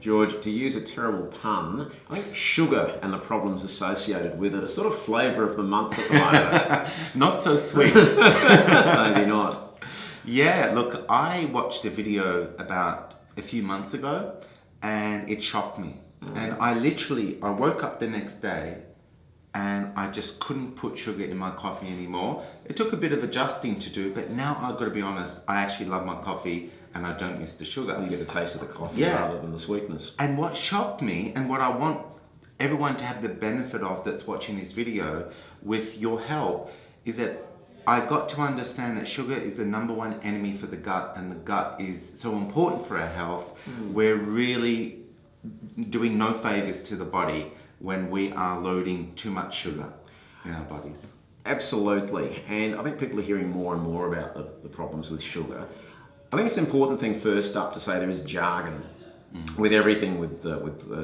George, to use a terrible pun, I think sugar and the problems associated with it are sort of flavour of the month at the moment. Not so sweet. Maybe not. Yeah, look, I watched a video about a few months ago and it shocked me. And I woke up the next day and I just couldn't put sugar in my coffee anymore. It took a bit of adjusting to do, but now I've got to be honest, I actually love my coffee and I don't miss the sugar. You get the taste of the coffee Yeah. rather than the sweetness. And what shocked me, and what I want everyone to have the benefit of that's watching this video with your help, is that I got to understand that sugar is the number one enemy for the gut, and the gut is so important for our health. We're really doing no favors to the body when we are loading too much sugar in our bodies. Absolutely, and I think people are hearing more and more about the problems with sugar. I think it's an important thing first up to say there is jargon with everything with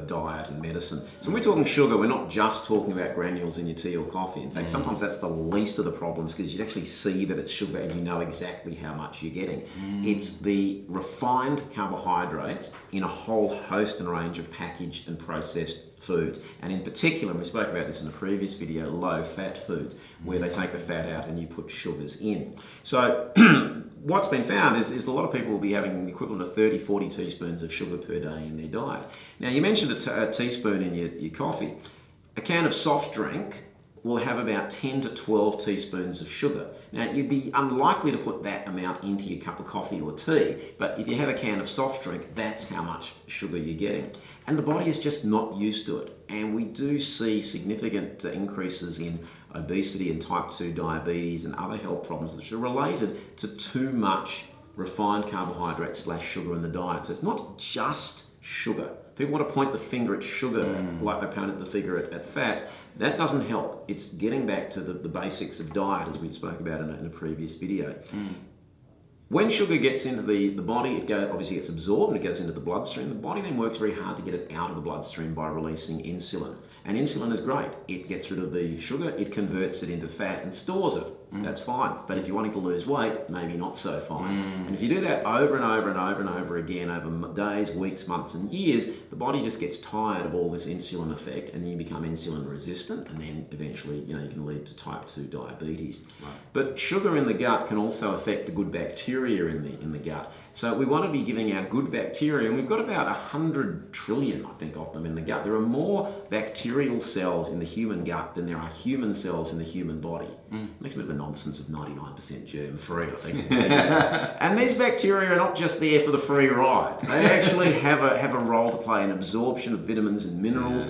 diet and medicine. So when we're talking sugar, we're not just talking about granules in your tea or coffee. In fact, sometimes that's the least of the problems because you actually see that it's sugar and you know exactly how much you're getting. It's the refined carbohydrates in a whole host and range of packaged and processed foods, and in particular, and we spoke about this in a previous video, low-fat foods, where they take the fat out and you put sugars in. So what's been found is a lot of people will be having the equivalent of 30, 40 teaspoons of sugar per day in their diet. Now, you mentioned a teaspoon in your coffee. A can of soft drink will have about 10 to 12 teaspoons of sugar. Now, you'd be unlikely to put that amount into your cup of coffee or tea, but if you have a can of soft drink, that's how much sugar you're getting. And the body is just not used to it. And we do see significant increases in obesity and type 2 diabetes and other health problems that are related to too much refined carbohydrate / sugar in the diet. So it's not just sugar. People want to point the finger at sugar like they pointed the finger at fats. That doesn't help. It's getting back to the basics of diet, as we spoke about in a previous video. When sugar gets into the body, it obviously gets absorbed and it goes into the bloodstream. The body then works very hard to get it out of the bloodstream by releasing insulin. And insulin is great. It gets rid of the sugar, it converts it into fat and stores it. That's fine. But if you're wanting to lose weight, maybe not so fine. And if you do that over and over and over and over again over days, weeks, months and years, the body just gets tired of all this insulin effect and then you become insulin resistant and then eventually you can lead to type 2 diabetes. Right. But sugar in the gut can also affect the good bacteria in the gut. So we want to be giving our good bacteria, and we've got about 100 trillion, I think, of them in the gut. There are more bacterial cells in the human gut than there are human cells in the human body. Makes a bit of a nonsense of 99% germ-free, I think. And these bacteria are not just there for the free ride. They actually have a role to play in absorption of vitamins and minerals.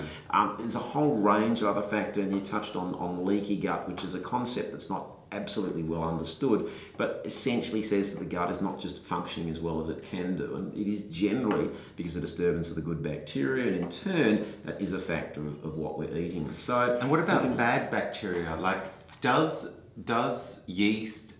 There's a whole range of other factors, and you touched on leaky gut, which is a concept that's not absolutely well understood, but essentially says that the gut is not just functioning as well as it can do, and it is generally because of disturbance of the good bacteria, and in turn that is a factor of what we're eating. So, and what about bad bacteria? Like, does yeast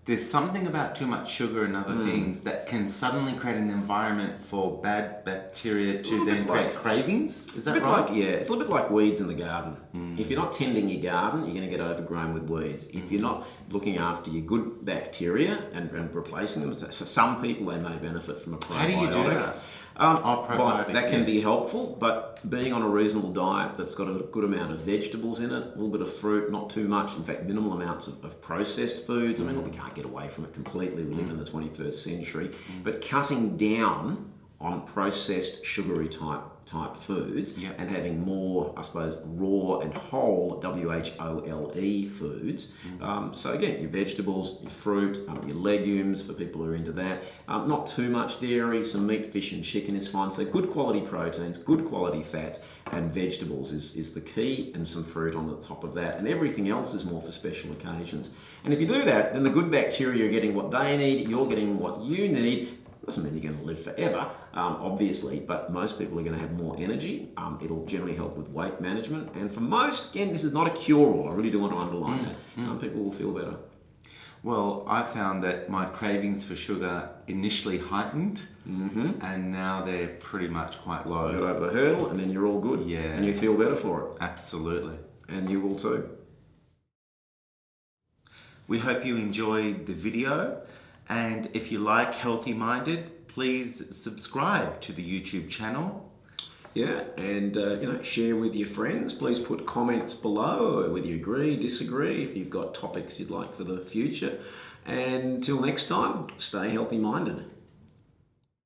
there's something about too much sugar and other things that can suddenly create an environment for bad bacteria to then create cravings? Is that right? It's a little bit like weeds in the garden. If you're not tending your garden, you're going to get overgrown with weeds. If you're not looking after your good bacteria and replacing them, so some people, they may benefit from a probiotic. How do you do that? That can be helpful, but being on a reasonable diet that's got a good amount of vegetables in it, a little bit of fruit, not too much, in fact minimal amounts of processed foods. I mean, we can't get away from it completely, we live in the 21st century, but cutting down on processed sugary type foods and having more, I suppose, raw and whole, WHOLE foods. So again, your vegetables, your fruit, your legumes for people who are into that. Not too much dairy, some meat, fish and chicken is fine. So good quality proteins, good quality fats and vegetables is the key, and some fruit on the top of that. And everything else is more for special occasions. And if you do that, then the good bacteria are getting what they need, you're getting what you need. Doesn't mean you're going to live forever, obviously, but most people are going to have more energy. It'll generally help with weight management. And for most, again, this is not a cure-all. I really do want to underline that. People will feel better. Well, I found that my cravings for sugar initially heightened, and now they're pretty much quite low. You got over the hurdle, and then you're all good. Yeah. And you feel better for it. Absolutely. And you will too. We hope you enjoyed the video. And if you like Healthy Minded, please subscribe to the YouTube channel. Yeah, and share with your friends. Please put comments below whether you agree, disagree, if you've got topics you'd like for the future. And until next time, stay healthy minded.